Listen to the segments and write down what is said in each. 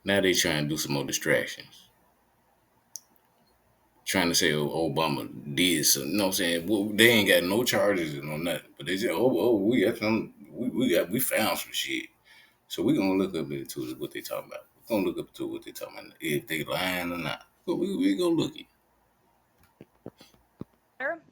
Now they trying to do some more distractions. Trying to say Obama did something. You know what I'm saying? Well, they ain't got no charges and no nothing. But they said, we got some, we found some shit. So we're gonna look up into what they talking about. We're gonna look up to what they talking about. If they lying or not. But we gonna look it.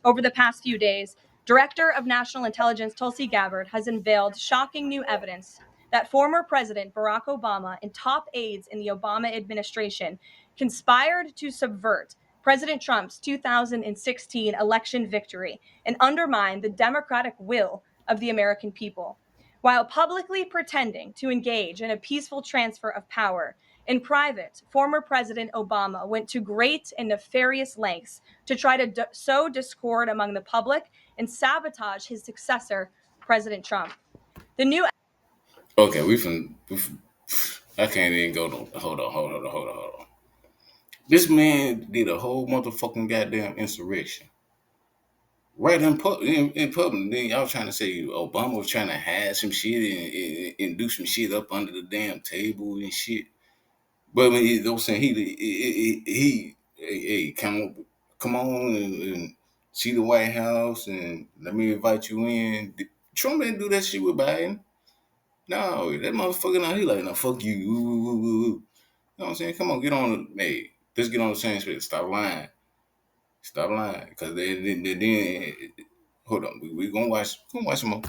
Over the past few days, Director of National Intelligence Tulsi Gabbard has unveiled shocking new evidence that former President Barack Obama and top aides in the Obama administration conspired to subvert President Trump's 2016 election victory and undermine the democratic will of the American people. While publicly pretending to engage in a peaceful transfer of power, in private, former President Obama went to great and nefarious lengths to try to sow discord among the public and sabotage his successor, President Trump. The new Okay, I can't even go no. Hold on. This man did a whole motherfucking goddamn insurrection. Right in public. Then y'all trying to say Obama was trying to hide some shit and do some shit up under the damn table and shit. But when he, they're saying hey, come on and see the White House and let me invite you in. Trump didn't do that shit with Biden. No, that motherfucker now he like, no, fuck you. Ooh, ooh, ooh, ooh. You know what I'm saying? Come on, get on. Hey, let's get on the same space. Stop lying. Stop lying. Because then hold on. We gonna watch some more.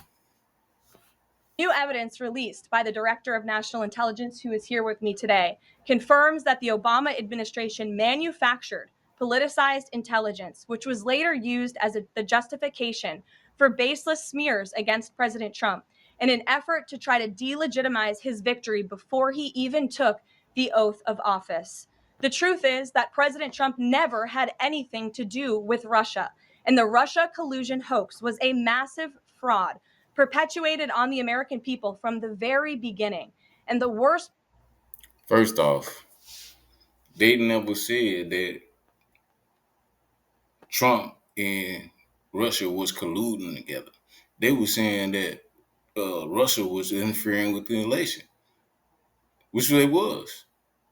New evidence released by the Director of National Intelligence, who is here with me today, confirms that the Obama administration manufactured politicized intelligence, which was later used as the justification for baseless smears against President Trump in an effort to try to delegitimize his victory before he even took the oath of office. The truth is that President Trump never had anything to do with Russia, and the Russia collusion hoax was a massive fraud perpetuated on the American people from the very beginning. And the worst First off, they never said that Trump and Russia was colluding together. They were saying that Russia was interfering with the election, which they was.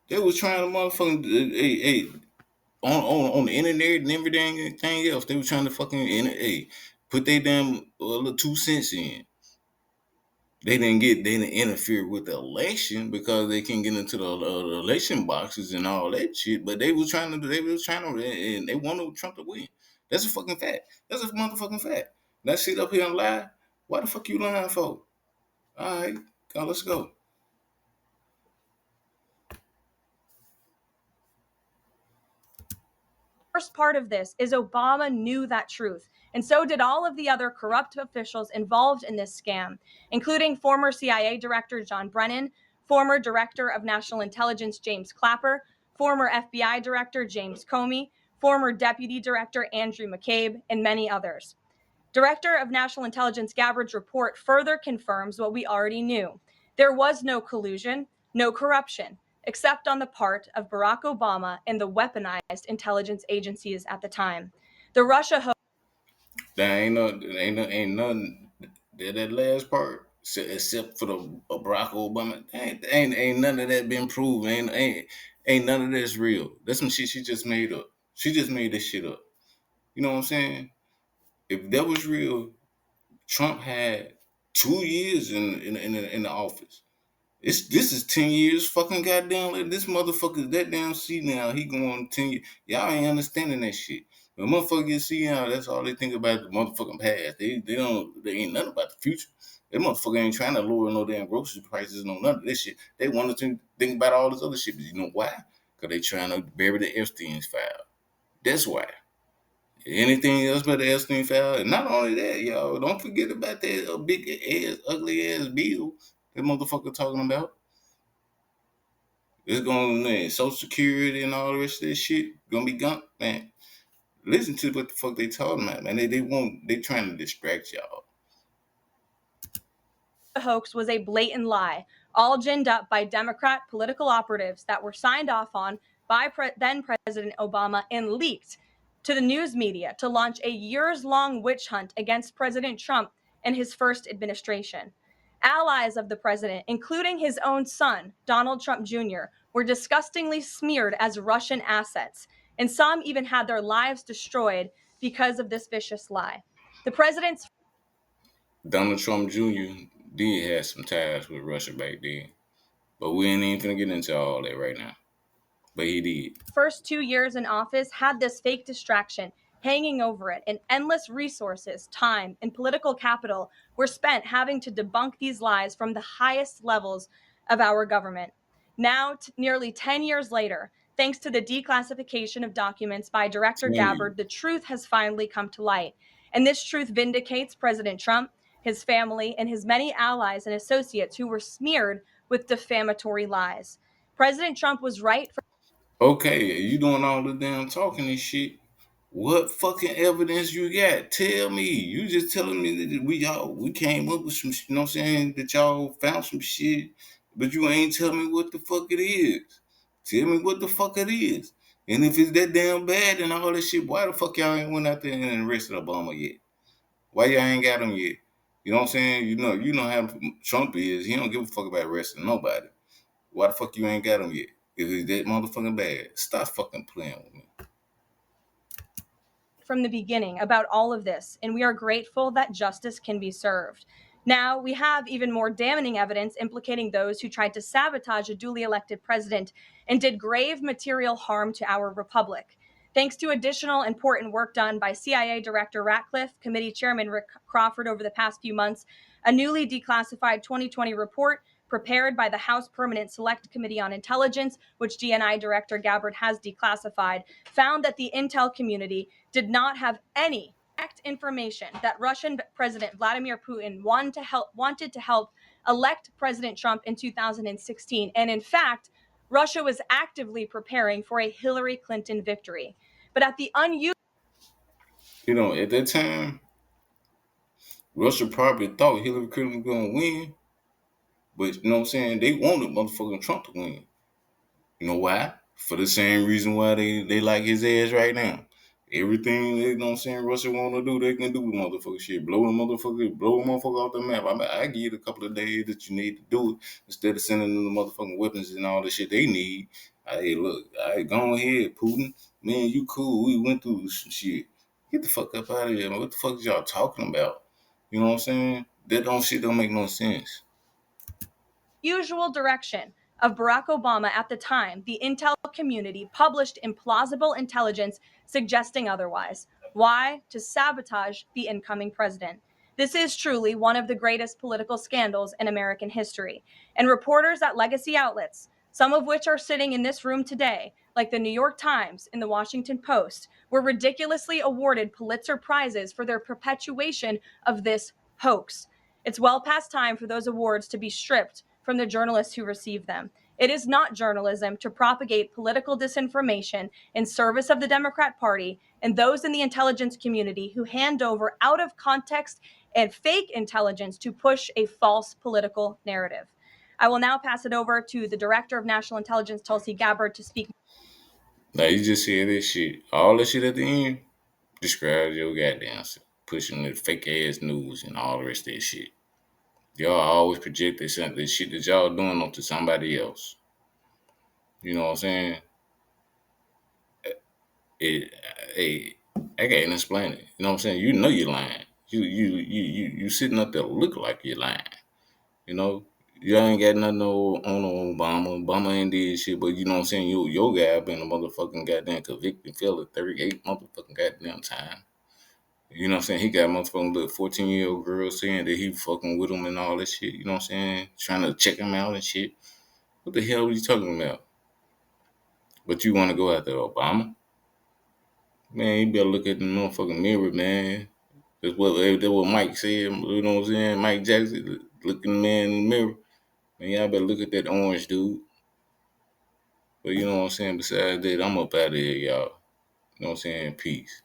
They was trying to motherfucking on the internet and everything else. They were trying to fucking put their damn little 2 cents in. They didn't interfere with the election because they can get into the election boxes and all that shit. But they was trying to, and they wanted Trump to win. That's a fucking fact. That's a motherfucking fact. That shit up here and lie. Why the fuck you lying for? All right, let's go. worst part of this is Obama knew that truth, and so did all of the other corrupt officials involved in this scam, including former CIA Director John Brennan, former Director of National Intelligence James Clapper, former FBI Director James Comey, former Deputy Director Andrew McCabe, and many others. Director of National Intelligence Gabbard's report further confirms what we already knew. There was no collusion, no corruption, except on the part of Barack Obama and the weaponized intelligence agencies at the time. The Russia There ain't nothing. That last part, except for the Barack Obama, ain't none of that been proven. Ain't none of that's real. That's some shit she just made up. She just made this shit up. You know what I'm saying? If that was real, Trump had 2 years in the office. This is 10 years fucking goddamn later. This motherfucker that damn see now, he going 10 years. Y'all ain't understanding that shit. When motherfucker get see now, that's all they think about the motherfucking past. They ain't nothing about the future. That motherfucker ain't trying to lower no damn grocery prices, no none of this shit. They wanted to think about all this other shit. But you know why? Because they trying to bury the Epstein's file. That's why. Anything else but the Epstein file? And not only that, y'all, don't forget about that big ass, ugly ass bill that motherfucker talking about. It's going to Social Security and all the rest of this shit gonna be gone, man. Listen to what the fuck they talking about, man. They trying to distract y'all. hoax was a blatant lie, all ginned up by Democrat political operatives that were signed off on by then President Obama and leaked to the news media to launch a years long witch hunt against President Trump and his first administration. Allies of the president, including his own son, Donald Trump Jr., were disgustingly smeared as Russian assets, and some even had their lives destroyed because of this vicious lie. The president's Donald Trump Jr. did have some ties with Russia back then, but we ain't even finna get into all that right now. But he did. first 2 years in office had this fake distraction hanging over it, and endless resources, time, and political capital were spent having to debunk these lies from the highest levels of our government. Now, nearly 10 years later, thanks to the declassification of documents by Director 10 years. Gabbard, the truth has finally come to light. And this truth vindicates President Trump, his family, and his many allies and associates who were smeared with defamatory lies. President Trump was right for Okay, you doing all the damn talking and shit. What fucking evidence you got? Tell me. You just telling me that we came up with some you know what I'm saying, that y'all found some shit, but you ain't telling me what the fuck it is. Tell me what the fuck it is. And if it's that damn bad and all this shit, why the fuck y'all ain't went out there and arrested Obama yet? Why y'all ain't got him yet? You know what I'm saying? You know how Trump is. He don't give a fuck about arresting nobody. Why the fuck you ain't got him yet? If it's that motherfucking bad, stop fucking playing with me. from the beginning about all of this, and we are grateful that justice can be served. Now, we have even more damning evidence implicating those who tried to sabotage a duly elected president and did grave material harm to our republic. Thanks to additional important work done by CIA Director Ratcliffe, Committee Chairman Rick Crawford over the past few months, a newly declassified 2020 report prepared by the House Permanent Select Committee on Intelligence, which DNI Director Gabbard has declassified, found that the intel community did not have any direct information that Russian President Vladimir Putin wanted to help elect President Trump in 2016. And in fact, Russia was actively preparing for a Hillary Clinton victory. But at the unusual At that time, Russia probably thought Hillary Clinton was gonna win, but you know what I'm saying, they wanted motherfucking Trump to win. You know why? For the same reason why they like his ass right now. Everything they, you know what I'm saying, Russia want to do, they can do with motherfucker shit. Blow the motherfucker off the map. I mean, I give you a couple of days that you need to do it instead of sending them the motherfucking weapons and all the shit they need. Hey, look, go ahead, Putin. Man, you cool. We went through some shit. Get the fuck up out of here, man. What the fuck is y'all talking about? You know what I'm saying? That don't make no sense. direction of Barack Obama at the time, the intel community published implausible intelligence suggesting otherwise. Why? To sabotage the incoming president. This is truly one of the greatest political scandals in American history. And reporters at legacy outlets, some of which are sitting in this room today, like the New York Times and the Washington Post, were ridiculously awarded Pulitzer Prizes for their perpetuation of this hoax. It's well past time for those awards to be stripped from the journalists who receive them. It is not journalism to propagate political disinformation in service of the Democrat Party and those in the intelligence community who hand over out of context and fake intelligence to push a false political narrative. I will now pass it over to the Director of National Intelligence, Tulsi Gabbard, to speak. Now you just said this shit. All this shit at the end describes your goddamn self. Pushing the fake ass news and all the rest of that shit. Y'all always project this shit that y'all doing onto somebody else. You know what I'm saying? It, hey, I can't explain it. You know what I'm saying? You know you're lying. You sitting up there look like you're lying. You know, you ain't got nothing on Obama. Obama ain't did shit, but you know what I'm saying? Your guy been a motherfucking goddamn convicted felon 38 motherfucking goddamn time. You know what I'm saying? He got a motherfucking little 14-year-old girl saying that he fucking with him and all that shit. You know what I'm saying? Trying to check him out and shit. What the hell are you talking about? But you want to go after Obama? Man, you better look at the motherfucking mirror, man. That's what Mike said. You know what I'm saying? Mike Jackson, looking the man in the mirror. Man, y'all better look at that orange dude. But you know what I'm saying? Besides that, I'm up out of here, y'all. You know what I'm saying? Peace.